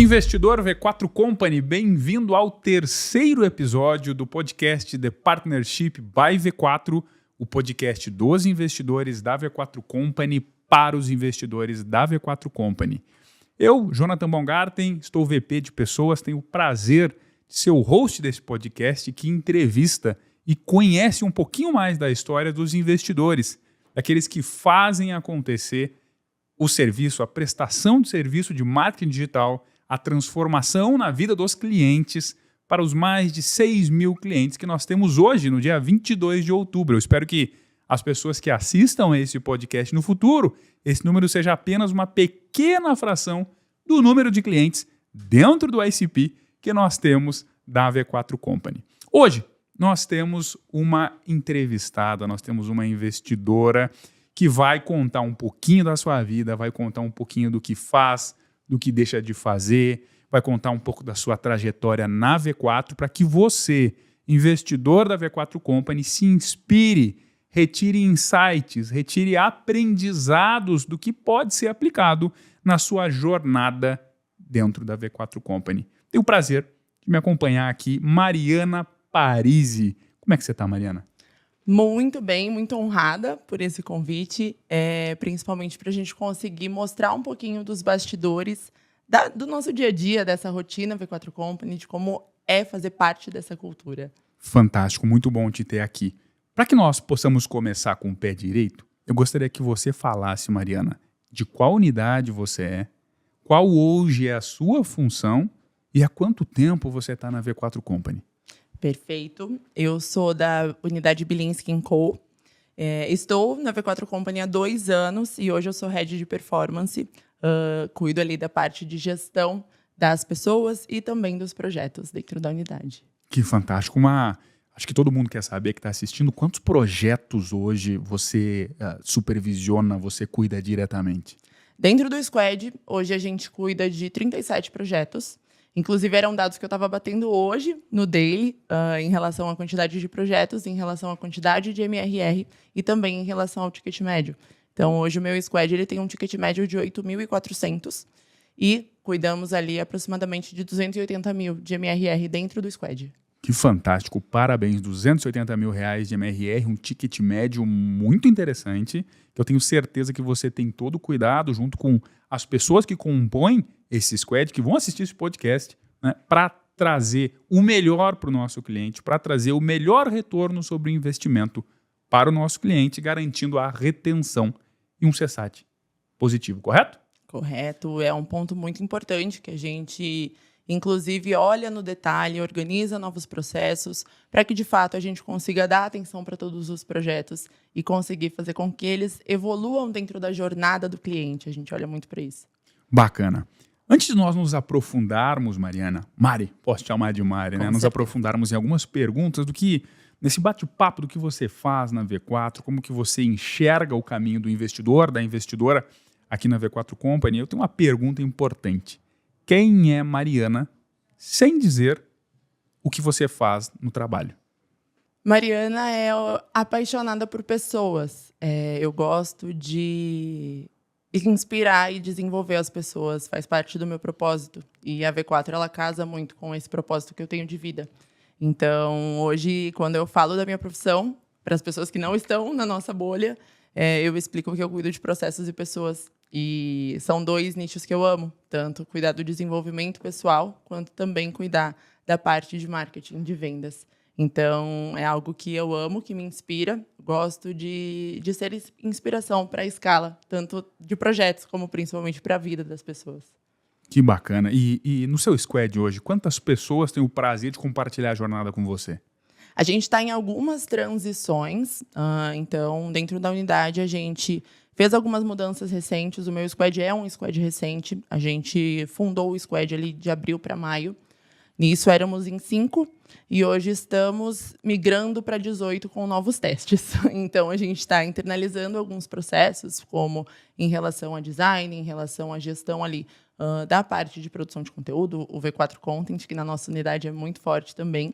Investidor V4 Company, bem-vindo ao terceiro episódio do podcast The Partnership by V4, o podcast dos investidores da V4 Company para os investidores da V4 Company. Eu, Jonathan Baumgarten, estou VP de Pessoas, tenho o prazer de ser o host desse podcast que entrevista e conhece um pouquinho mais da história dos investidores, daqueles que fazem acontecer o serviço, a prestação de serviço de marketing digital, a transformação na vida dos clientes para os mais de 6 mil clientes que nós temos hoje, no dia 22 de outubro. Eu espero que as pessoas que assistam a esse podcast no futuro, esse número seja apenas uma pequena fração do número de clientes dentro do ICP que nós temos da V4 Company. Hoje, nós temos uma entrevistada, nós temos uma investidora que vai contar um pouquinho da sua vida, vai contar um pouquinho do que faz, do que deixa de fazer, vai contar um pouco da sua trajetória na V4 para que você, investidor da V4 Company, se inspire, retire insights, retire aprendizados do que pode ser aplicado na sua jornada dentro da V4 Company. Tenho o prazer de me acompanhar aqui, Mariana Parisi. Como é que você está, Mariana? Muito bem, muito honrada por esse convite, principalmente para a gente conseguir mostrar um pouquinho dos bastidores do nosso dia a dia, dessa rotina V4 Company, de como é fazer parte dessa cultura. Fantástico, muito bom te ter aqui. Para que nós possamos começar com o pé direito, eu gostaria que você falasse, Mariana, de qual unidade você é, qual hoje é a sua função e há quanto tempo você está na V4 Company. Perfeito. Eu sou da unidade Bilinski & Co. Estou na V4 Company há 2 anos e hoje eu sou Head de Performance. Cuido ali da parte de gestão das pessoas e também dos projetos dentro da unidade. Que fantástico. Acho que todo mundo quer saber, que está assistindo, quantos projetos hoje você supervisiona, você cuida diretamente? Dentro do Squad, hoje a gente cuida de 37 projetos. Inclusive, eram dados que eu estava batendo hoje no Daily, em relação à quantidade de projetos, em relação à quantidade de MRR e também em relação ao ticket médio. Então, hoje o meu squad ele tem um ticket médio de 8.400 e cuidamos ali aproximadamente de 280 mil de MRR dentro do squad. Que fantástico, parabéns, 280 mil reais de MRR, um ticket médio muito interessante, que eu tenho certeza que você tem todo o cuidado junto com as pessoas que compõem esse squad, que vão assistir esse podcast, né, para trazer o melhor para o nosso cliente, para trazer o melhor retorno sobre o investimento para o nosso cliente, garantindo a retenção e um CSAT positivo, correto? Correto, é um ponto muito importante que a gente, inclusive, olha no detalhe, organiza novos processos, para que, de fato, a gente consiga dar atenção para todos os projetos e conseguir fazer com que eles evoluam dentro da jornada do cliente. A gente olha muito para isso. Bacana. Antes de nós nos aprofundarmos, Mariana, Mari, posso te chamar de Mari, né? Nos aprofundarmos em algumas perguntas do que, nesse bate-papo do que você faz na V4, como que você enxerga o caminho do investidor, da investidora aqui na V4 Company, eu tenho uma pergunta importante. Quem é Mariana, sem dizer o que você faz no trabalho? Mariana é apaixonada por pessoas. Eu gosto de inspirar e desenvolver as pessoas, faz parte do meu propósito. E a V4 ela casa muito com esse propósito que eu tenho de vida. Então, hoje, quando eu falo da minha profissão, para as pessoas que não estão na nossa bolha, eu explico que eu cuido de processos e pessoas. E são 2 nichos que eu amo, tanto cuidar do desenvolvimento pessoal, quanto também cuidar da parte de marketing, de vendas. Então, é algo que eu amo, que me inspira. Gosto de ser inspiração para a escala, tanto de projetos, como principalmente para a vida das pessoas. Que bacana. E no seu squad hoje, quantas pessoas têm o prazer de compartilhar a jornada com você? A gente está em algumas transições. Então, dentro da unidade, a gente fez algumas mudanças recentes. O meu squad é um squad recente. A gente fundou o squad ali de abril para maio. Nisso, éramos em 5 e hoje estamos migrando para 18 com novos testes. Então, a gente está internalizando alguns processos, como em relação a design, em relação à gestão ali da parte de produção de conteúdo, o V4 Content, que na nossa unidade é muito forte também,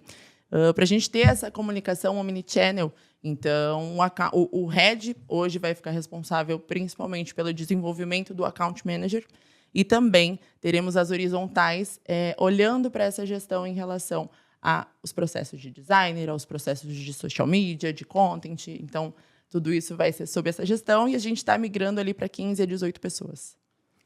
para a gente ter essa comunicação omnichannel. Então, o Head hoje vai ficar responsável principalmente pelo desenvolvimento do Account Manager E também teremos as horizontais, olhando para essa gestão em relação aos processos de designer, aos processos de social media, de content. Então, tudo isso vai ser sob essa gestão e a gente está migrando ali para 15 a 18 pessoas.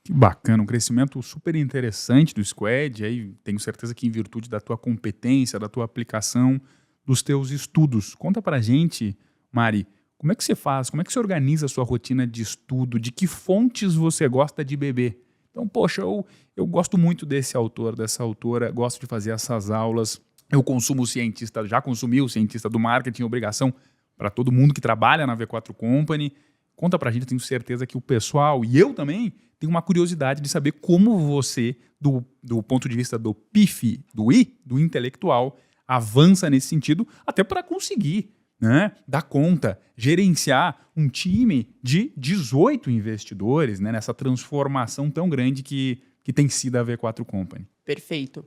Que bacana, um crescimento super interessante do Squad. Aí tenho certeza que em virtude da tua competência, da tua aplicação, dos teus estudos. Conta pra gente, Mari, como é que você faz, como é que você organiza a sua rotina de estudo, de que fontes você gosta de beber? Então, poxa, eu gosto muito desse autor, dessa autora, gosto de fazer essas aulas. Eu consumo o cientista, já consumi o cientista do marketing, obrigação para todo mundo que trabalha na V4 Company. Conta pra gente, eu tenho certeza que o pessoal, e eu também, tenho uma curiosidade de saber como você, do ponto de vista do PIF, do intelectual, avança nesse sentido, até para conseguir, né, dar conta, gerenciar um time de 18 investidores, né, nessa transformação tão grande que tem sido a V4 Company. Perfeito.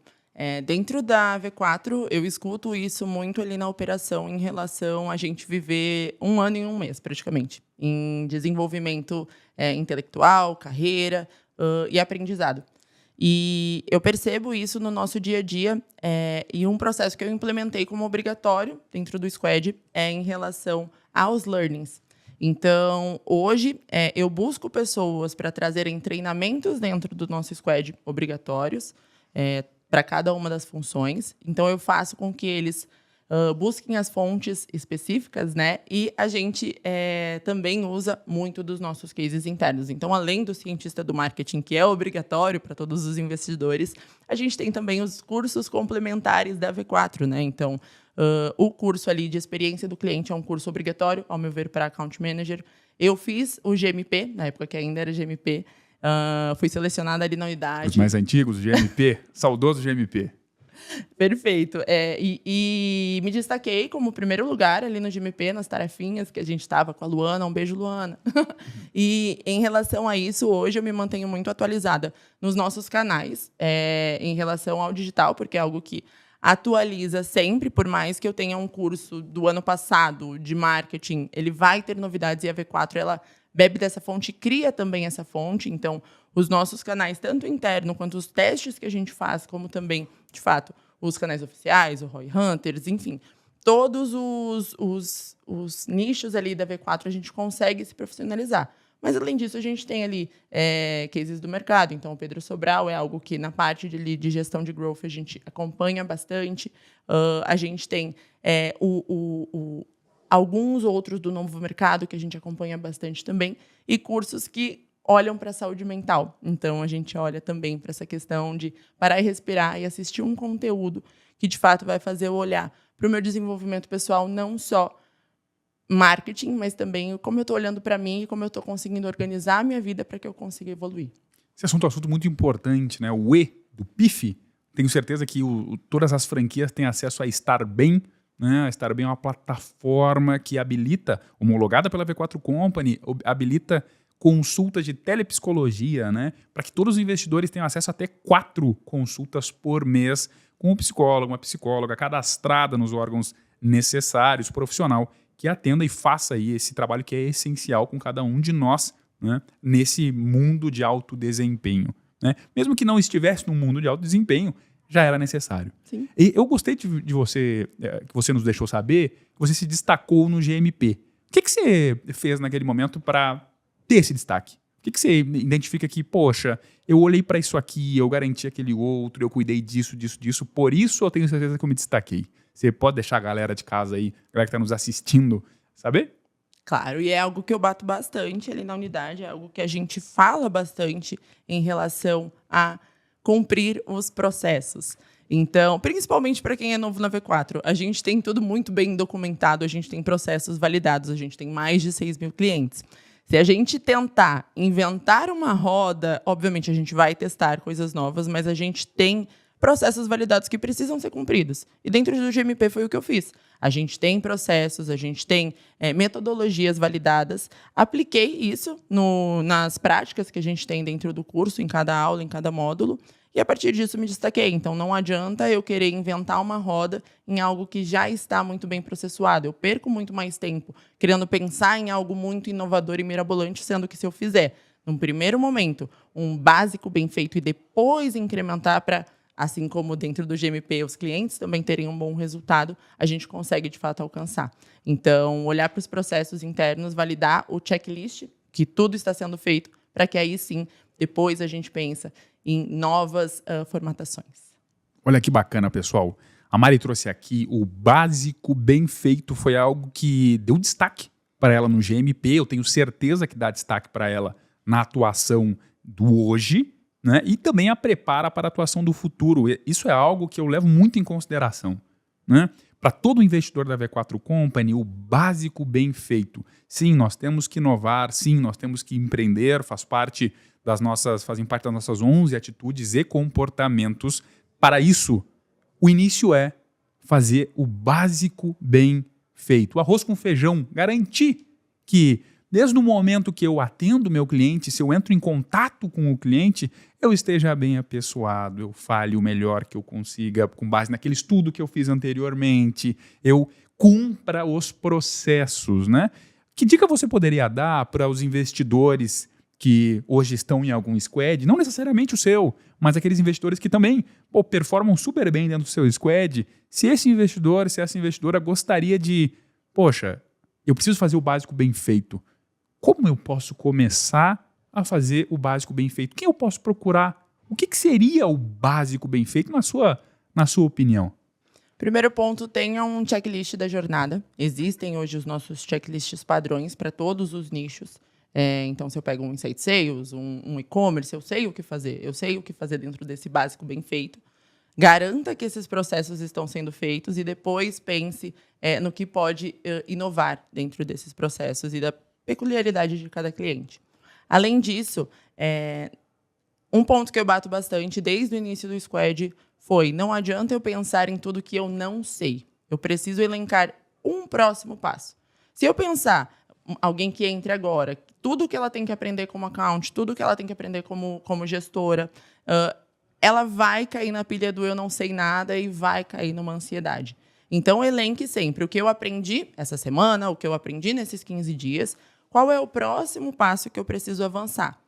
Dentro da V4, eu escuto isso muito ali na operação em relação a gente viver 1 ano em 1 mês, praticamente, em desenvolvimento intelectual, carreira e aprendizado. E eu percebo isso no nosso dia a dia e um processo que eu implementei como obrigatório dentro do Squad é em relação aos learnings. Então, hoje, eu busco pessoas para trazerem treinamentos dentro do nosso Squad obrigatórios, para cada uma das funções. Então, eu faço com que eles busquem as fontes específicas, né? E a gente também usa muito dos nossos cases internos. Então, além do cientista do marketing, que é obrigatório para todos os investidores, a gente tem também os cursos complementares da V4, né? Então, o curso ali de experiência do cliente é um curso obrigatório, ao meu ver, para Account Manager. Eu fiz o GMP, na época que ainda era GMP, fui selecionada ali na unidade. Os mais antigos, GMP, saudoso GMP. Perfeito. E me destaquei como primeiro lugar ali no GMP, nas tarefinhas que a gente estava com a Luana. Um beijo, Luana. E em relação a isso, hoje eu me mantenho muito atualizada nos nossos canais, em relação ao digital, porque é algo que atualiza sempre, por mais que eu tenha um curso do ano passado de marketing, ele vai ter novidades e a V4, ela bebe dessa fonte, cria também essa fonte. Então, os nossos canais, tanto interno quanto os testes que a gente faz, como também, de fato, os canais oficiais, o Roy Hunters, enfim, todos os nichos ali da V4 a gente consegue se profissionalizar. Mas, além disso, a gente tem ali cases do mercado. Então, o Pedro Sobral é algo que, na parte de gestão de growth, a gente acompanha bastante. A gente tem alguns outros do novo mercado que a gente acompanha bastante também, e cursos que olham para a saúde mental. Então, a gente olha também para essa questão de parar e respirar e assistir um conteúdo que, de fato, vai fazer eu olhar para o meu desenvolvimento pessoal, não só marketing, mas também como eu estou olhando para mim e como eu estou conseguindo organizar a minha vida para que eu consiga evoluir. Esse assunto é um assunto muito importante, né? O E do PIF, tenho certeza que todas as franquias têm acesso a Estar Bem, né? A Estar Bem é uma plataforma que habilita, homologada pela V4 Company, habilita consultas de telepsicologia, né? Para que todos os investidores tenham acesso a até 4 consultas por mês com um psicólogo, uma psicóloga cadastrada nos órgãos necessários, profissional, que atenda e faça aí esse trabalho que é essencial com cada um de nós, né? Nesse mundo de alto desempenho, né? Mesmo que não estivesse num mundo de alto desempenho, já era necessário. Sim. E eu gostei de você, que você nos deixou saber, que você se destacou no GMP. O que você fez naquele momento para ter esse destaque? O que você identifica que, poxa, eu olhei para isso aqui, eu garanti aquele outro, eu cuidei disso, por isso eu tenho certeza que eu me destaquei. Você pode deixar a galera de casa aí, a galera que está nos assistindo, saber? Claro, e é algo que eu bato bastante ali na unidade, é algo que a gente fala bastante em relação a cumprir os processos. Então, principalmente para quem é novo na V4, a gente tem tudo muito bem documentado, a gente tem processos validados, a gente tem mais de 6 mil clientes. Se a gente tentar inventar uma roda, obviamente a gente vai testar coisas novas, mas a gente tem processos validados que precisam ser cumpridos. E dentro do GMP foi o que eu fiz. A gente tem processos, a gente tem metodologias validadas. Apliquei isso nas práticas que a gente tem dentro do curso, em cada aula, em cada módulo. E, a partir disso, me destaquei. Então, não adianta eu querer inventar uma roda em algo que já está muito bem processuado. Eu perco muito mais tempo querendo pensar em algo muito inovador e mirabolante, sendo que, se eu fizer num primeiro momento, um básico bem feito e depois incrementar para, assim como dentro do GMP, os clientes também terem um bom resultado, a gente consegue, de fato, alcançar. Então, olhar para os processos internos, validar o checklist, que tudo está sendo feito, para que aí sim, depois a gente pensa em novas formatações. Olha que bacana, pessoal. A Mari trouxe aqui o básico bem feito, foi algo que deu destaque para ela no GMP, eu tenho certeza que dá destaque para ela na atuação do hoje, né? E também a prepara para a atuação do futuro. Isso é algo que eu levo muito em consideração, né? Para todo investidor da V4 Company, o básico bem feito. Sim, nós temos que inovar, sim, nós temos que empreender, fazem parte das nossas 11 atitudes e comportamentos. Para isso, o início é fazer o básico bem feito. Arroz com feijão, garantir que desde o momento que eu atendo o meu cliente, se eu entro em contato com o cliente, eu esteja bem apessoado, eu fale o melhor que eu consiga, com base naquele estudo que eu fiz anteriormente, eu cumpra os processos, né? Que dica você poderia dar para os investidores que hoje estão em algum squad, não necessariamente o seu, mas aqueles investidores que também performam super bem dentro do seu squad, se esse investidor, se essa investidora gostaria de, poxa, eu preciso fazer o básico bem feito. Como eu posso começar a fazer o básico bem feito? Quem eu posso procurar? O que seria o básico bem feito na sua opinião? Primeiro ponto, tenha um checklist da jornada. Existem hoje os nossos checklists padrões para todos os nichos. Então, se eu pego um Insight Sales, um e-commerce, eu sei o que fazer. Eu sei o que fazer dentro desse básico bem feito. Garanta que esses processos estão sendo feitos e depois pense no que pode inovar dentro desses processos e da peculiaridade de cada cliente. Além disso, um ponto que eu bato bastante desde o início do Squad foi: não adianta eu pensar em tudo que eu não sei. Eu preciso elencar um próximo passo. Se eu pensar, alguém que entre agora, tudo que ela tem que aprender como account, tudo que ela tem que aprender como gestora, ela vai cair na pilha do eu não sei nada e vai cair numa ansiedade. Então, elenque sempre o que eu aprendi essa semana, o que eu aprendi nesses 15 dias, qual é o próximo passo que eu preciso avançar.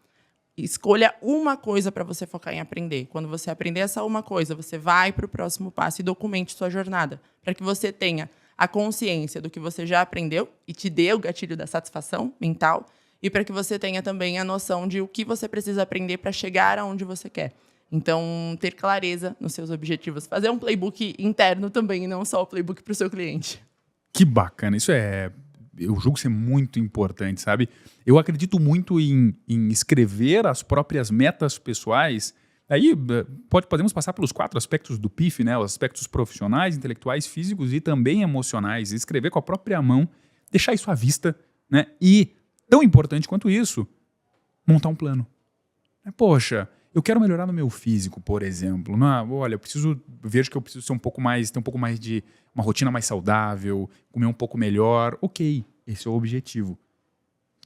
Escolha uma coisa para você focar em aprender. Quando você aprender essa uma coisa, você vai para o próximo passo e documente sua jornada, para que você tenha a consciência do que você já aprendeu e te dê o gatilho da satisfação mental, e para que você tenha também a noção de o que você precisa aprender para chegar aonde você quer. Então, ter clareza nos seus objetivos. Fazer um playbook interno também, e não só o playbook para o seu cliente. Que bacana. Isso eu julgo ser muito importante, sabe? Eu acredito muito em escrever as próprias metas pessoais. Aí podemos passar pelos 4 aspectos do PIF, né? Os aspectos profissionais, intelectuais, físicos e também emocionais. Escrever com a própria mão, deixar isso à vista, né? E, tão importante quanto isso, montar um plano. Poxa, eu quero melhorar no meu físico, por exemplo. Olha, vejo que eu preciso ter um pouco mais de uma rotina mais saudável, comer um pouco melhor. Ok, esse é o objetivo.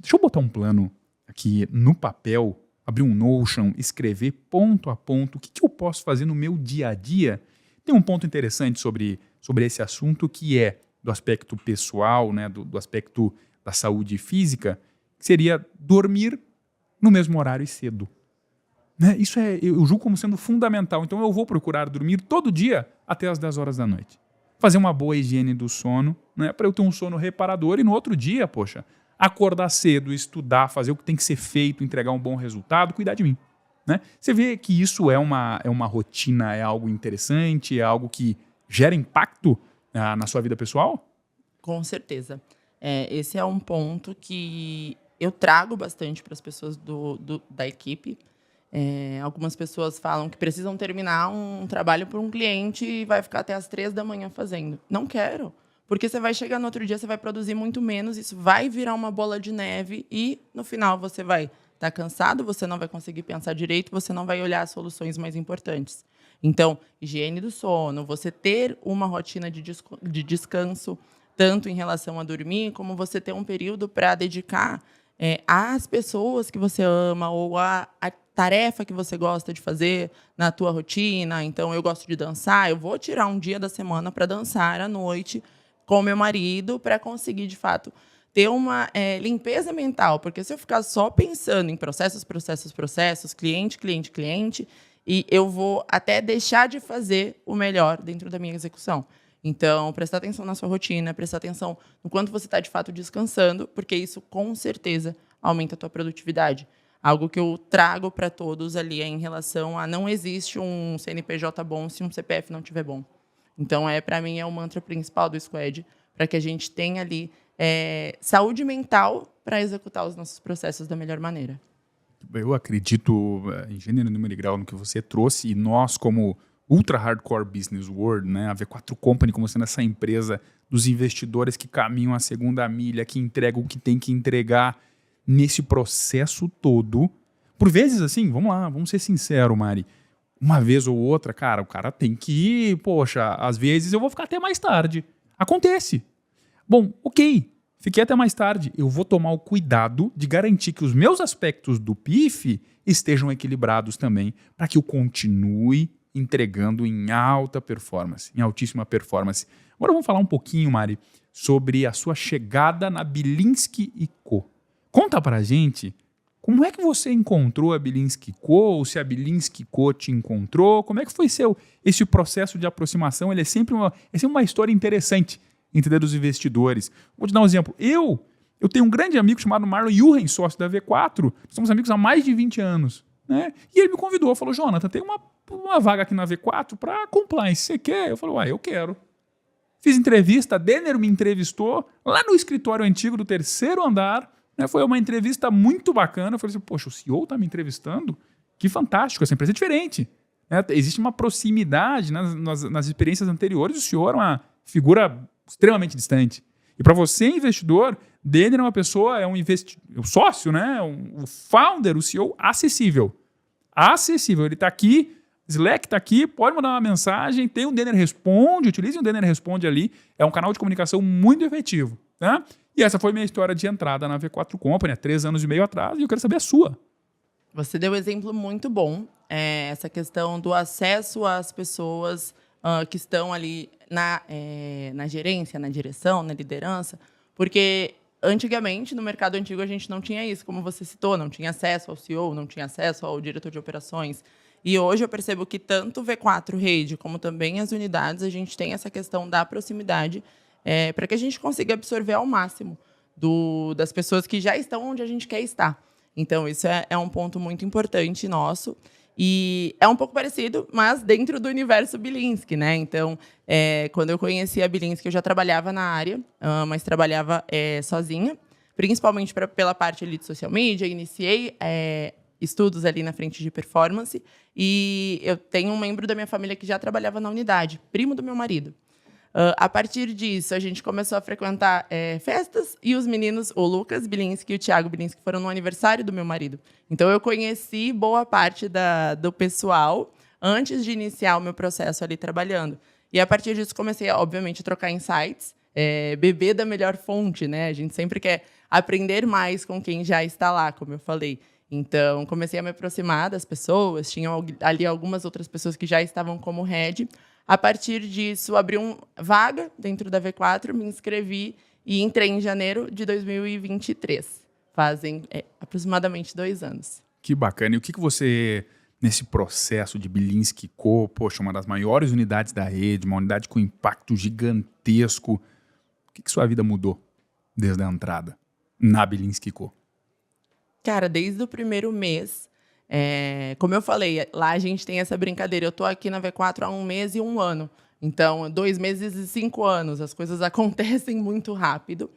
Deixa eu botar um plano aqui no papel, abrir um Notion, escrever ponto a ponto o que eu posso fazer no meu dia a dia. Tem um ponto interessante sobre esse assunto, que é do aspecto pessoal, né, do aspecto da saúde física, que seria dormir no mesmo horário e cedo. Né? Isso eu julgo como sendo fundamental. Então eu vou procurar dormir todo dia até as 10 horas da noite. Fazer uma boa higiene do sono, né, para eu ter um sono reparador e no outro dia, poxa, acordar cedo, estudar, fazer o que tem que ser feito, entregar um bom resultado, cuidar de mim. Né? Você vê que isso é uma rotina, é algo interessante, é algo que gera impacto na sua vida pessoal? Com certeza. Esse é um ponto que eu trago bastante para as pessoas da equipe. Algumas pessoas falam que precisam terminar um trabalho para um cliente e vai ficar até as 3 da manhã fazendo. Não quero. Porque você vai chegar no outro dia, você vai produzir muito menos, isso vai virar uma bola de neve e, no final, você vai estar cansado, você não vai conseguir pensar direito, você não vai olhar as soluções mais importantes. Então, higiene do sono, você ter uma rotina de descanso, tanto em relação a dormir, como você ter um período para dedicar às pessoas que você ama ou a tarefa que você gosta de fazer na tua rotina. Então, eu gosto de dançar, eu vou tirar um dia da semana para dançar à noite com meu marido, para conseguir, de fato, ter uma limpeza mental, porque se eu ficar só pensando em processos, cliente, e eu vou até deixar de fazer o melhor dentro da minha execução. Então, prestar atenção na sua rotina, prestar atenção no quanto você está, de fato, descansando, porque isso, com certeza, aumenta a tua produtividade. Algo que eu trago para todos ali é em relação a não existe um CNPJ bom se um CPF não estiver bom. Então, para mim, é o mantra principal do Squad, para que a gente tenha ali saúde mental para executar os nossos processos da melhor maneira. Eu acredito em gênero, número e grau no que você trouxe, e nós, como ultra hardcore business world, né, a V4 Company como sendo essa empresa dos investidores que caminham a segunda milha, que entregam o que tem que entregar nesse processo todo. Por vezes, assim, vamos lá, vamos ser sinceros, Mari, uma vez ou outra, cara, o cara tem que ir, poxa, às vezes eu vou ficar até mais tarde. Acontece. Bom, ok, fiquei até mais tarde. Eu vou tomar o cuidado de garantir que os meus aspectos do PIF estejam equilibrados também, para que eu continue entregando em alta performance, em altíssima performance. Agora vamos falar um pouquinho, Mari, sobre a sua chegada na Bilinski & Co. Conta pra gente como é que você encontrou a Bilinski & Co, ou se a Bilinski & Co te encontrou, como é que foi esse processo de aproximação? Ele é sempre uma história interessante, entender dos investidores. Vou te dar um exemplo. Eu tenho um grande amigo chamado Marlon Juren, sócio da V4, somos amigos há mais de 20 anos. Né? E ele me convidou, falou, Jonathan, tem uma vaga aqui na V4 para compliance, você quer? Eu falei, eu quero. Fiz entrevista, a Denner me entrevistou lá no escritório antigo do 3º andar, né? Foi uma entrevista muito bacana. Eu falei assim, poxa, o CEO está me entrevistando? Que fantástico, essa empresa é diferente. Né? Existe uma proximidade nas experiências anteriores, o CEO era uma figura extremamente distante. E para você, investidor, Denner é uma pessoa, o sócio, né? O founder, o CEO, acessível. Acessível. Ele está aqui, Slack está aqui, pode mandar uma mensagem, tem um Denner Responde, utilize um Denner Responde ali, é um canal de comunicação muito efetivo. Né? E essa foi minha história de entrada na V4 Company, há 3 anos e meio atrás, e eu quero saber a sua. Você deu um exemplo muito bom, essa questão do acesso às pessoas que estão ali na gerência, na direção, na liderança, porque antigamente, no mercado antigo, a gente não tinha isso, como você citou, não tinha acesso ao CEO, não tinha acesso ao diretor de operações. E hoje eu percebo que tanto o V4 Rede, como também as unidades, a gente tem essa questão da proximidade para que a gente consiga absorver ao máximo das pessoas que já estão onde a gente quer estar. Então, isso é um ponto muito importante nosso. E é um pouco parecido, mas dentro do universo Bilinski, né? Então, quando eu conheci a Bilinski, eu já trabalhava na área, mas trabalhava sozinha, principalmente pela parte ali de social media. Iniciei estudos ali na frente de performance e eu tenho um membro da minha família que já trabalhava na unidade, primo do meu marido. A partir disso, a gente começou a frequentar festas e os meninos, o Lucas Bilinski e o Thiago Bilinski, foram no aniversário do meu marido. Então, eu conheci boa parte do pessoal antes de iniciar o meu processo ali trabalhando. E, a partir disso, comecei, obviamente, a trocar insights, beber da melhor fonte, né? A gente sempre quer aprender mais com quem já está lá, como eu falei. Então, comecei a me aproximar das pessoas, tinham ali algumas outras pessoas que já estavam como head. A partir disso, abri uma vaga dentro da V4, me inscrevi e entrei em janeiro de 2023. Fazem aproximadamente 2 anos. Que bacana. E o que você, nesse processo de Bilinski & Co, poxa, uma das maiores unidades da rede, uma unidade com impacto gigantesco, o que sua vida mudou desde a entrada na Bilinski & Co? Cara, desde o primeiro mês, como eu falei, lá a gente tem essa brincadeira. Eu estou aqui na V4 há 1 mês e 1 ano. Então, 2 meses e 5 anos. As coisas acontecem muito rápido.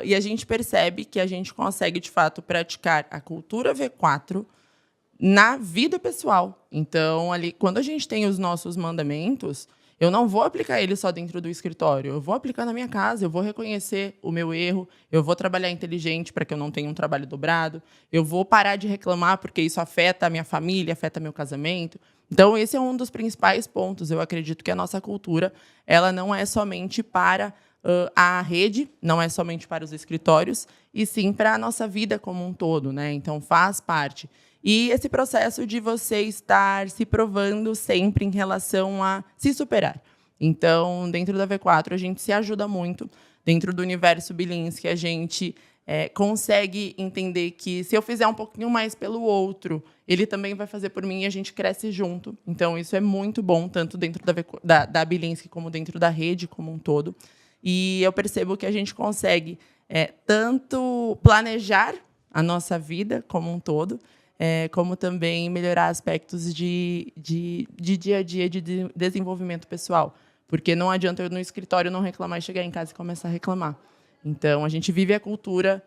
E a gente percebe que a gente consegue, de fato, praticar a cultura V4 na vida pessoal. Então, ali, quando a gente tem os nossos mandamentos, eu não vou aplicar ele só dentro do escritório. Eu vou aplicar na minha casa, eu vou reconhecer o meu erro, eu vou trabalhar inteligente para que eu não tenha um trabalho dobrado, eu vou parar de reclamar porque isso afeta a minha família, afeta meu casamento. Então, esse é um dos principais pontos. Eu acredito que a nossa cultura ela não é somente para a rede, não é somente para os escritórios, e sim para a nossa vida como um todo, né? Então, faz parte. E esse processo de você estar se provando sempre em relação a se superar. Então, dentro da V4, a gente se ajuda muito. Dentro do universo Bilinski, a gente consegue entender que se eu fizer um pouquinho mais pelo outro, ele também vai fazer por mim e a gente cresce junto. Então, isso é muito bom, tanto dentro da Bilinski como dentro da rede como um todo. E eu percebo que a gente consegue tanto planejar a nossa vida como um todo, como também melhorar aspectos de dia a dia, de desenvolvimento pessoal. Porque não adianta eu no escritório não reclamar e chegar em casa e começar a reclamar. Então, a gente vive a cultura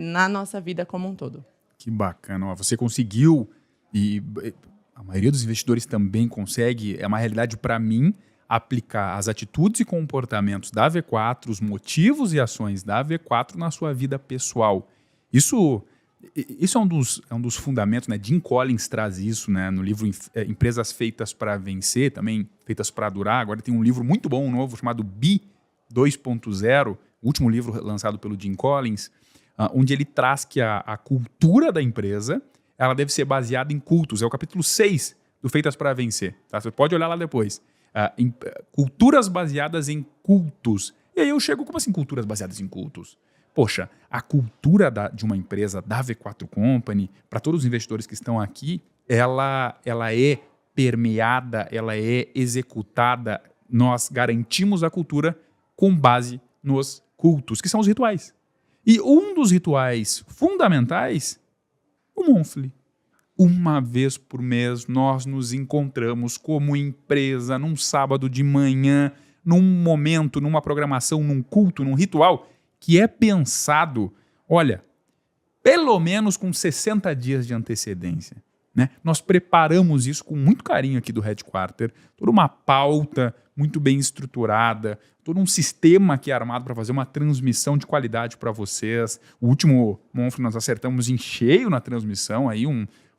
na nossa vida como um todo. Que bacana. Ó, você conseguiu, e a maioria dos investidores também consegue, é uma realidade para mim, aplicar as atitudes e comportamentos da V4, os motivos e ações da V4 na sua vida pessoal. Isso é um dos fundamentos, né? Jim Collins traz isso, né? No livro Empresas Feitas para Vencer, também Feitas para Durar. Agora tem um livro muito bom, novo, chamado B 2.0, o último livro lançado pelo Jim Collins, onde ele traz que a cultura da empresa ela deve ser baseada em cultos. É o capítulo 6 do Feitas para Vencer. Tá? Você pode olhar lá depois. Culturas baseadas em cultos. E aí eu chego, como assim culturas baseadas em cultos? Poxa, a cultura de uma empresa, da V4 Company, para todos os investidores que estão aqui, ela é permeada, ela é executada. Nós garantimos a cultura com base nos cultos, que são os rituais. E um dos rituais fundamentais, o Monthly. Uma vez por mês, nós nos encontramos como empresa, num sábado de manhã, num momento, numa programação, num culto, num ritual, que é pensado, olha, pelo menos com 60 dias de antecedência. Né? Nós preparamos isso com muito carinho aqui do Headquarter, toda uma pauta muito bem estruturada, todo um sistema aqui armado para fazer uma transmissão de qualidade para vocês. O último Monthly nós acertamos em cheio na transmissão, aí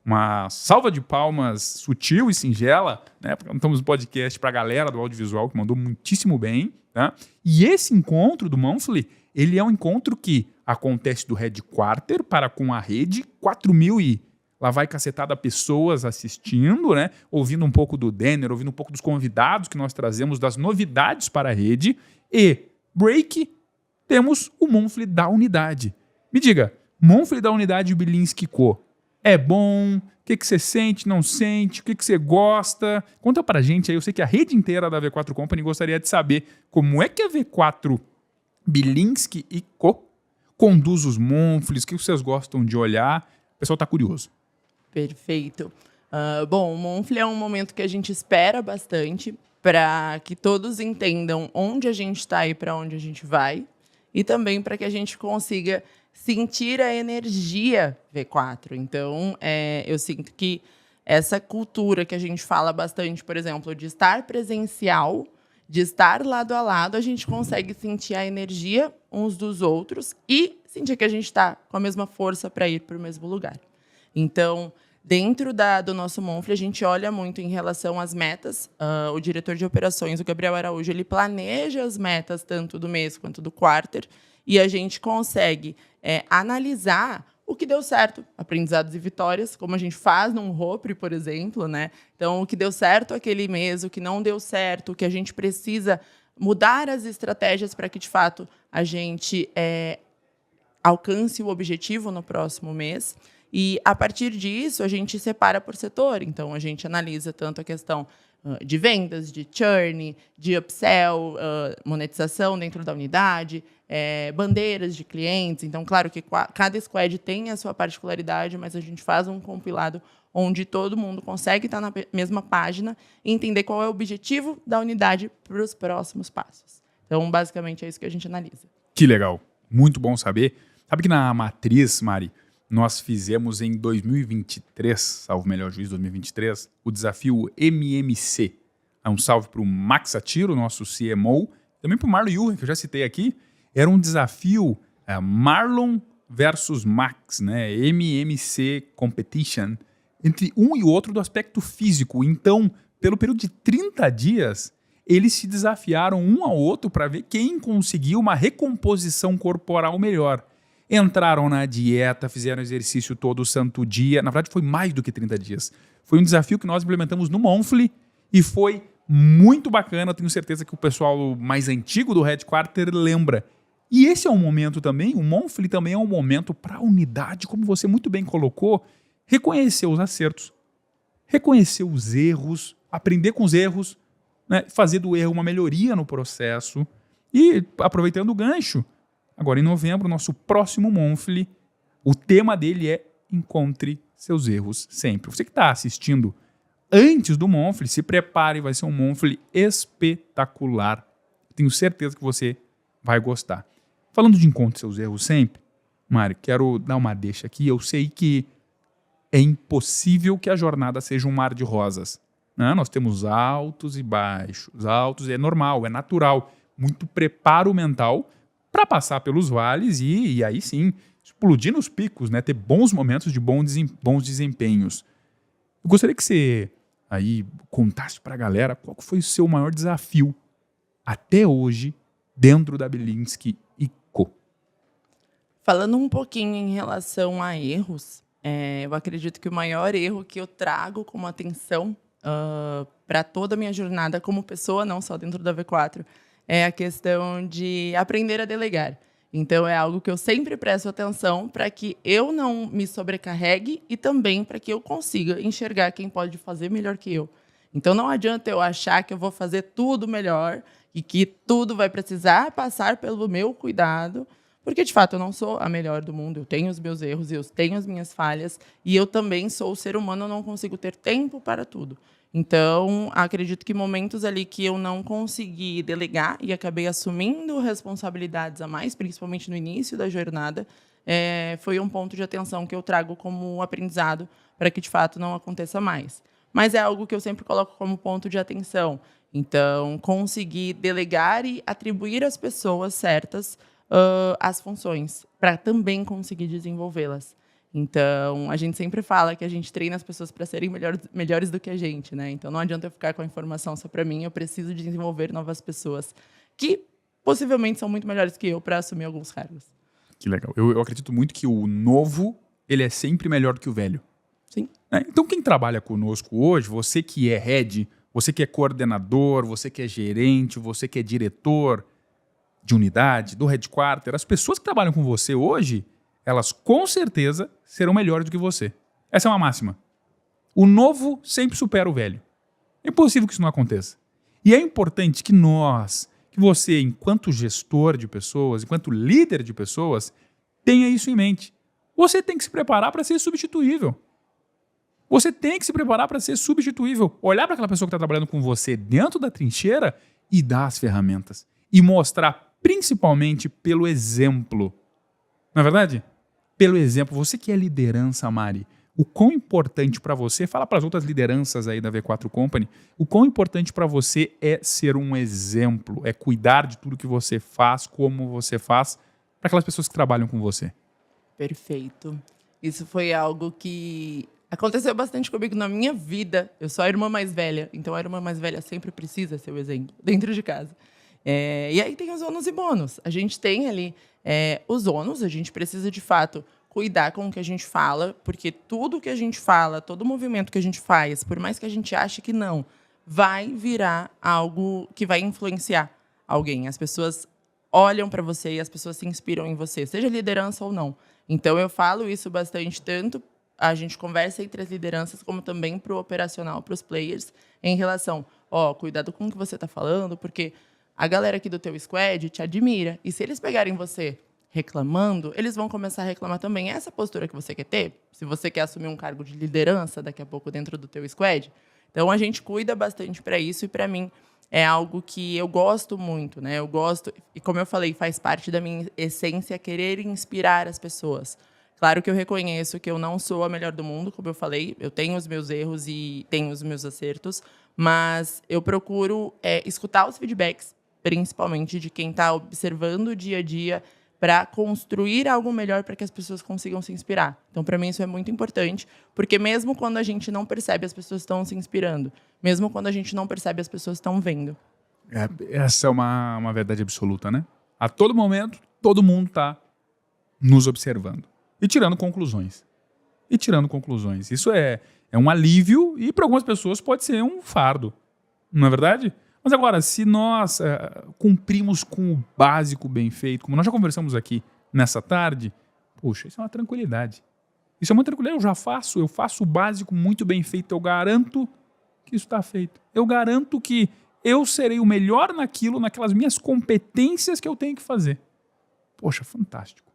uma salva de palmas sutil e singela, né? Estamos no podcast para a galera do audiovisual que mandou muitíssimo bem. Tá? E esse encontro do Monthly, ele é um encontro que acontece do Headquarter para com a rede, 4.000 e lá vai cacetada pessoas assistindo, né? Ouvindo um pouco do Denner, ouvindo um pouco dos convidados que nós trazemos, das novidades para a rede. E, break, temos o Monthly da unidade. Me diga, Monthly da unidade Bilinski Co. É bom? O que você sente, não sente? O que você gosta? Conta pra gente aí. Eu sei que a rede inteira da V4 Company gostaria de saber como é que a V4 Bilinski e Co. conduz os Monthlies, o que vocês gostam de olhar. O pessoal está curioso. Perfeito. Bom, o Monthly é um momento que a gente espera bastante para que todos entendam onde a gente está e para onde a gente vai. E também para que a gente consiga sentir a energia V4. Então, eu sinto que essa cultura que a gente fala bastante, por exemplo, de estar presencial, de estar lado a lado, a gente consegue sentir a energia uns dos outros e sentir que a gente está com a mesma força para ir para o mesmo lugar. Então, dentro do nosso Monthly, a gente olha muito em relação às metas. O diretor de operações, o Gabriel Araújo, ele planeja as metas tanto do mês quanto do quarter e a gente consegue analisar o que deu certo, aprendizados e vitórias, como a gente faz num ROPRE, por exemplo, né? Então, o que deu certo aquele mês, o que não deu certo, o que a gente precisa mudar as estratégias para que, de fato, a gente alcance o objetivo no próximo mês. E, a partir disso, a gente separa por setor. Então, a gente analisa tanto a questão de vendas, de churn, de upsell, monetização dentro da unidade, bandeiras de clientes. Então, claro que cada squad tem a sua particularidade, mas a gente faz um compilado onde todo mundo consegue estar na mesma página e entender qual é o objetivo da unidade para os próximos passos. Então, basicamente, é isso que a gente analisa. Que legal. Muito bom saber. Sabe que na Matriz, Mari, nós fizemos em 2023, salvo melhor juízo, 2023, o desafio MMC. Um salve para o Max Satiro, nosso CMO, também para o Marlon Yuhen, que eu já citei aqui. Era um desafio Marlon versus Max, né? MMC Competition, entre um e o outro do aspecto físico. Então, pelo período de 30 dias, eles se desafiaram um ao outro para ver quem conseguiu uma recomposição corporal melhor. Entraram na dieta, fizeram exercício todo santo dia. Na verdade, foi mais do que 30 dias. Foi um desafio que nós implementamos no Monthly e foi muito bacana. Eu tenho certeza que o pessoal mais antigo do Headquarter lembra. E esse é um momento também, o Monthly também é um momento para a unidade, como você muito bem colocou, reconhecer os acertos, reconhecer os erros, aprender com os erros, né? Fazer do erro uma melhoria no processo. E aproveitando o gancho, agora em novembro, nosso próximo Monthly, o tema dele é encontre seus erros sempre. Você que está assistindo antes do Monthly, se prepare, vai ser um Monthly espetacular. Tenho certeza que você vai gostar. Falando de encontre seus erros sempre, Mário, quero dar uma deixa aqui. Eu sei que é impossível que a jornada seja um mar de rosas, né? Nós temos altos e baixos. Altos é normal, é natural. Muito preparo mental para passar pelos vales e aí sim, explodir nos picos, né? Ter bons momentos de bons desempenhos. Eu gostaria que você aí contasse para a galera qual foi o seu maior desafio até hoje dentro da Belinsky & Co. Falando um pouquinho em relação a erros, eu acredito que o maior erro que eu trago como atenção para toda a minha jornada como pessoa, não só dentro da V4, é a questão de aprender a delegar. Então, é algo que eu sempre presto atenção para que eu não me sobrecarregue e também para que eu consiga enxergar quem pode fazer melhor que eu. Então, não adianta eu achar que eu vou fazer tudo melhor e que tudo vai precisar passar pelo meu cuidado, porque, de fato, eu não sou a melhor do mundo. Eu tenho os meus erros, eu tenho as minhas falhas e eu também sou o ser humano, eu não consigo ter tempo para tudo. Então, acredito que momentos ali que eu não consegui delegar e acabei assumindo responsabilidades a mais, principalmente no início da jornada, foi um ponto de atenção que eu trago como aprendizado para que, de fato, não aconteça mais. Mas é algo que eu sempre coloco como ponto de atenção. Então, conseguir delegar e atribuir às pessoas certas as funções, para também conseguir desenvolvê-las. Então, a gente sempre fala que a gente treina as pessoas para serem melhores do que a gente, né? Então, não adianta eu ficar com a informação só para mim, eu preciso desenvolver novas pessoas que possivelmente são muito melhores que eu para assumir alguns cargos. Que legal. Eu acredito muito que o novo, ele é sempre melhor do que o velho. Sim. Então, quem trabalha conosco hoje, você que é head, você que é coordenador, você que é gerente, você que é diretor de unidade, do headquarter, as pessoas que trabalham com você hoje, elas com certeza serão melhores do que você. Essa é uma máxima. O novo sempre supera o velho. É impossível que isso não aconteça. E é importante que que você, enquanto gestor de pessoas, enquanto líder de pessoas, tenha isso em mente. Você tem que se preparar para ser substituível. Você tem que se preparar para ser substituível. Olhar para aquela pessoa que está trabalhando com você dentro da trincheira e dar as ferramentas. E mostrar principalmente pelo exemplo. Não é verdade? Pelo exemplo. Você que é liderança, Mari, o quão importante para você, fala para as outras lideranças aí da V4 Company, o quão importante para você é ser um exemplo, é cuidar de tudo que você faz, como você faz, para aquelas pessoas que trabalham com você. Perfeito. Isso foi algo que aconteceu bastante comigo na minha vida. Eu sou a irmã mais velha, então a irmã mais velha sempre precisa ser o exemplo dentro de casa. E aí tem os ônus e bônus. A gente tem ali os ônus, a gente precisa, de fato, cuidar com o que a gente fala, porque tudo que a gente fala, todo movimento que a gente faz, por mais que a gente ache que não, vai virar algo que vai influenciar alguém. As pessoas olham para você e as pessoas se inspiram em você, seja liderança ou não. Então, eu falo isso bastante, tanto a gente conversa entre as lideranças, como também para o operacional, para os players, em relação, cuidado com o que você está falando, porque a galera aqui do teu squad te admira. E se eles pegarem você reclamando, eles vão começar a reclamar também. Essa postura que você quer ter, se você quer assumir um cargo de liderança daqui a pouco dentro do teu squad. Então, a gente cuida bastante para isso e, para mim, é algo que eu gosto muito, né? Eu gosto, e como eu falei, faz parte da minha essência querer inspirar as pessoas. Claro que eu reconheço que eu não sou a melhor do mundo, como eu falei, eu tenho os meus erros e tenho os meus acertos, mas eu procuro escutar os feedbacks, principalmente de quem está observando o dia a dia, para construir algo melhor para que as pessoas consigam se inspirar. Então, para mim, isso é muito importante, porque mesmo quando a gente não percebe, as pessoas estão se inspirando. Mesmo quando a gente não percebe, as pessoas estão vendo. Essa é uma verdade absoluta, né? A todo momento, todo mundo está nos observando. E tirando conclusões. Isso é um alívio e para algumas pessoas pode ser um fardo. Não é verdade? Mas agora, se nós cumprimos com o básico bem feito, como nós já conversamos aqui nessa tarde, poxa, isso é uma tranquilidade. Isso é uma tranquilidade, eu faço o básico muito bem feito, eu garanto que isso está feito. Eu garanto que eu serei o melhor naquilo, naquelas minhas competências que eu tenho que fazer. Poxa, fantástico.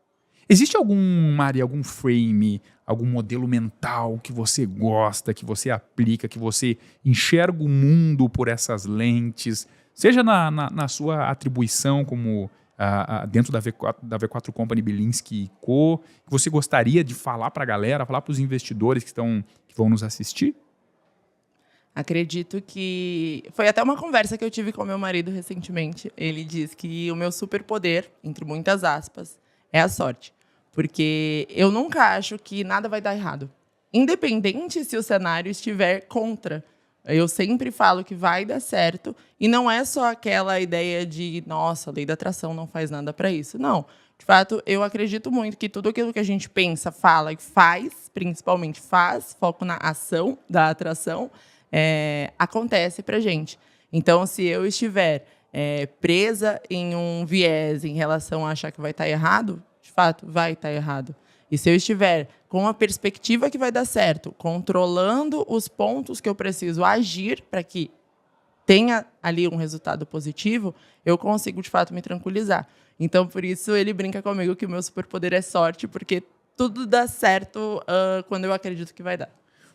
Existe algum frame, algum modelo mental que você gosta, que você aplica, que você enxerga o mundo por essas lentes, seja na sua atribuição como dentro da V4 Company Bilinski & Co., que você gostaria de falar para a galera, falar para os investidores que vão nos assistir? Acredito que... Foi até uma conversa que eu tive com meu marido recentemente. Ele diz que o meu superpoder, entre muitas aspas, é a sorte. Porque eu nunca acho que nada vai dar errado. Independente se o cenário estiver contra. Eu sempre falo que vai dar certo. E não é só aquela ideia de, nossa, a lei da atração não faz nada para isso. Não. De fato, eu acredito muito que tudo aquilo que a gente pensa, fala e faz, principalmente faz, foco na ação da atração, acontece para a gente. Então, se eu estiver presa em um viés em relação a achar que vai estar errado, de fato, vai estar errado. E se eu estiver com a perspectiva que vai dar certo, controlando os pontos que eu preciso agir para que tenha ali um resultado positivo, eu consigo, de fato, me tranquilizar. Então, por isso, ele brinca comigo que o meu superpoder é sorte, porque tudo dá certo quando eu acredito que vai dar.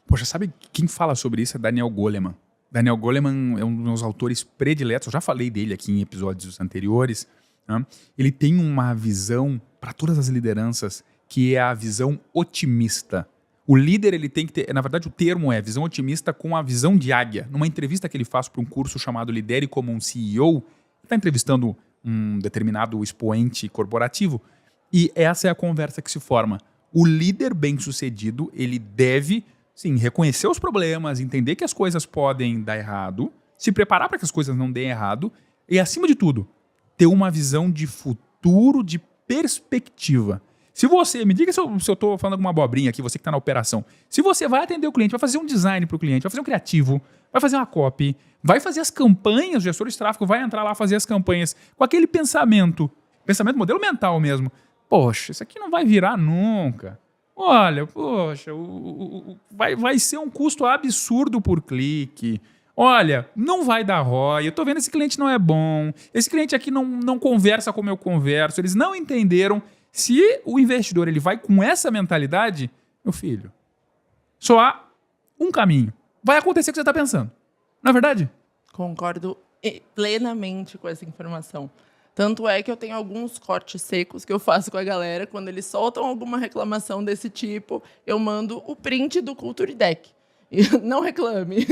Poxa, sabe quem fala sobre isso? É Daniel Goleman. Daniel Goleman é um dos meus autores prediletos. Eu já falei dele aqui em episódios anteriores. Né? Ele tem uma visão para todas as lideranças que é a visão otimista. O líder ele tem que ter... Na verdade, o termo é visão otimista com a visão de águia. Numa entrevista que ele faz para um curso chamado Lidere como um CEO, ele está entrevistando um determinado expoente corporativo e essa é a conversa que se forma. O líder bem-sucedido, ele deve... Sim, reconhecer os problemas, entender que as coisas podem dar errado, se preparar para que as coisas não deem errado e, acima de tudo, ter uma visão de futuro, de perspectiva. Se você, me diga se eu estou falando alguma abobrinha aqui, você que está na operação, se você vai atender o cliente, vai fazer um design para o cliente, vai fazer um criativo, vai fazer uma copy, vai fazer as campanhas, o gestor de tráfego vai entrar lá fazer as campanhas com aquele pensamento modelo mental mesmo. Poxa, isso aqui não vai virar nunca. Olha, poxa, vai ser um custo absurdo por clique. Olha, não vai dar ROI, eu tô vendo esse cliente não é bom, esse cliente aqui não conversa como eu converso, eles não entenderam. Se o investidor ele vai com essa mentalidade, meu filho, só há um caminho. Vai acontecer o que você está pensando. Não é verdade? Concordo plenamente com essa informação. Tanto é que eu tenho alguns cortes secos que eu faço com a galera. Quando eles soltam alguma reclamação desse tipo, eu mando o print do Culture Deck. E não reclame,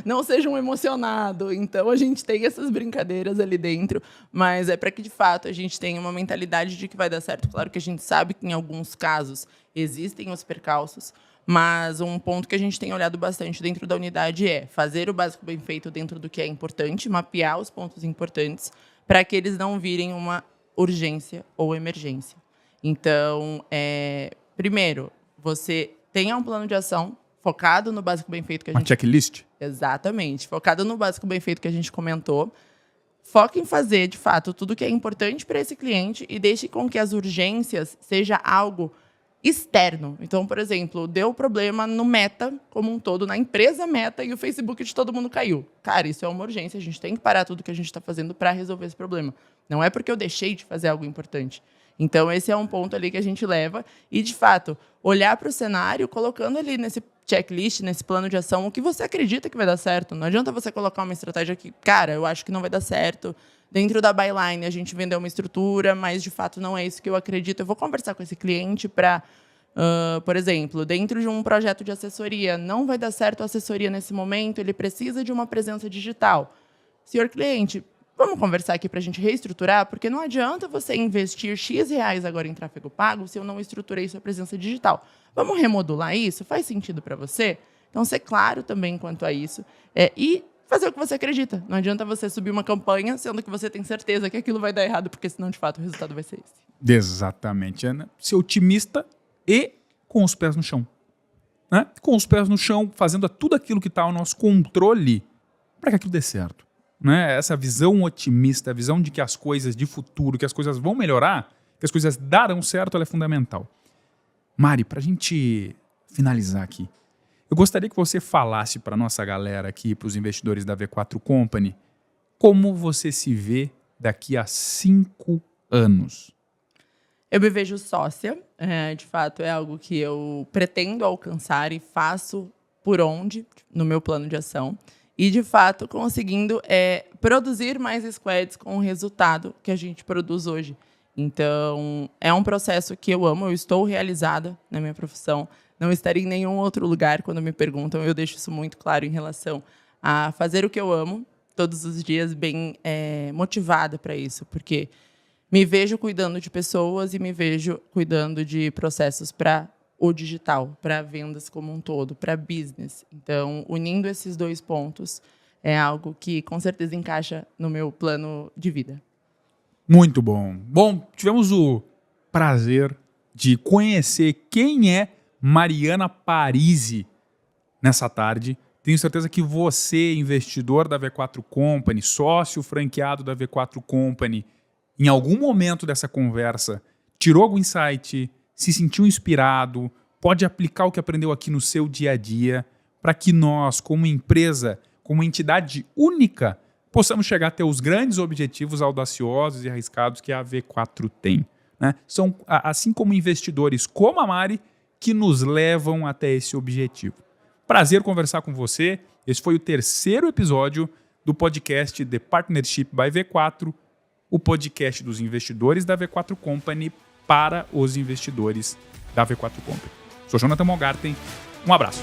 não seja um emocionado. Então, a gente tem essas brincadeiras ali dentro, mas é para que, de fato, a gente tenha uma mentalidade de que vai dar certo. Claro que a gente sabe que, em alguns casos, existem os percalços, mas um ponto que a gente tem olhado bastante dentro da unidade é fazer o básico bem feito dentro do que é importante, mapear os pontos importantes, para que eles não virem uma urgência ou emergência. Então, primeiro, você tenha um plano de ação focado no básico bem feito que a gente... Uma checklist? Exatamente. Focado no básico bem feito que a gente comentou. Foque em fazer, de fato, tudo que é importante para esse cliente e deixe com que as urgências seja algo externo. Então, por exemplo, deu problema no Meta como um todo, na empresa Meta, e o Facebook de todo mundo caiu. Cara, isso é uma urgência, a gente tem que parar tudo que a gente está fazendo para resolver esse problema. Não é porque eu deixei de fazer algo importante. Então, esse é um ponto ali que a gente leva e, de fato, olhar para o cenário, colocando ali nesse checklist, nesse plano de ação, o que você acredita que vai dar certo. Não adianta você colocar uma estratégia que, cara, eu acho que não vai dar certo. Dentro da Byline, a gente vendeu uma estrutura, mas, de fato, não é isso que eu acredito. Eu vou conversar com esse cliente para, por exemplo, dentro de um projeto de assessoria, não vai dar certo a assessoria nesse momento, ele precisa de uma presença digital. Senhor cliente, vamos conversar aqui para a gente reestruturar, porque não adianta você investir X reais agora em tráfego pago se eu não estruturei sua presença digital. Vamos remodular isso? Faz sentido para você? Então, ser claro também quanto a isso. E fazer o que você acredita. Não adianta você subir uma campanha, sendo que você tem certeza que aquilo vai dar errado, porque senão, de fato, o resultado vai ser esse. Exatamente, Ana. Ser otimista e com os pés no chão. Com os pés no chão, fazendo tudo aquilo que está ao nosso controle para que aquilo dê certo. né, essa visão otimista, a visão de que as coisas de futuro, que as coisas vão melhorar, que as coisas darão certo, ela é fundamental. Mari, para a gente finalizar aqui, eu gostaria que você falasse para a nossa galera aqui, para os investidores da V4 Company, como você se vê daqui a 5 anos. Eu me vejo sócia, de fato é algo que eu pretendo alcançar e faço por onde, no meu plano de ação. E, de fato, conseguindo produzir mais squads com o resultado que a gente produz hoje. Então, é um processo que eu amo, eu estou realizada na minha profissão. Não estaria em nenhum outro lugar quando me perguntam. Eu deixo isso muito claro em relação a fazer o que eu amo, todos os dias bem motivada para isso. Porque me vejo cuidando de pessoas e me vejo cuidando de processos para o digital, para vendas como um todo, para business. Então, unindo esses 2 pontos, é algo que com certeza encaixa no meu plano de vida. Muito bom. Bom, tivemos o prazer de conhecer quem é Mariana Parisi nessa tarde. Tenho certeza que você, investidor da V4 Company, sócio franqueado da V4 Company, em algum momento dessa conversa, tirou algum insight, se sentiu inspirado, pode aplicar o que aprendeu aqui no seu dia a dia, para que nós, como empresa, como entidade única, possamos chegar até os grandes objetivos audaciosos e arriscados que a V4 tem. Né? São, assim como investidores como a Mari, que nos levam até esse objetivo. Prazer conversar com você. Esse foi o 3º episódio do podcast The Partnership by V4, o podcast dos investidores da V4 Company para os investidores da V4 Company. Sou Jonathan Mongarten. Um abraço.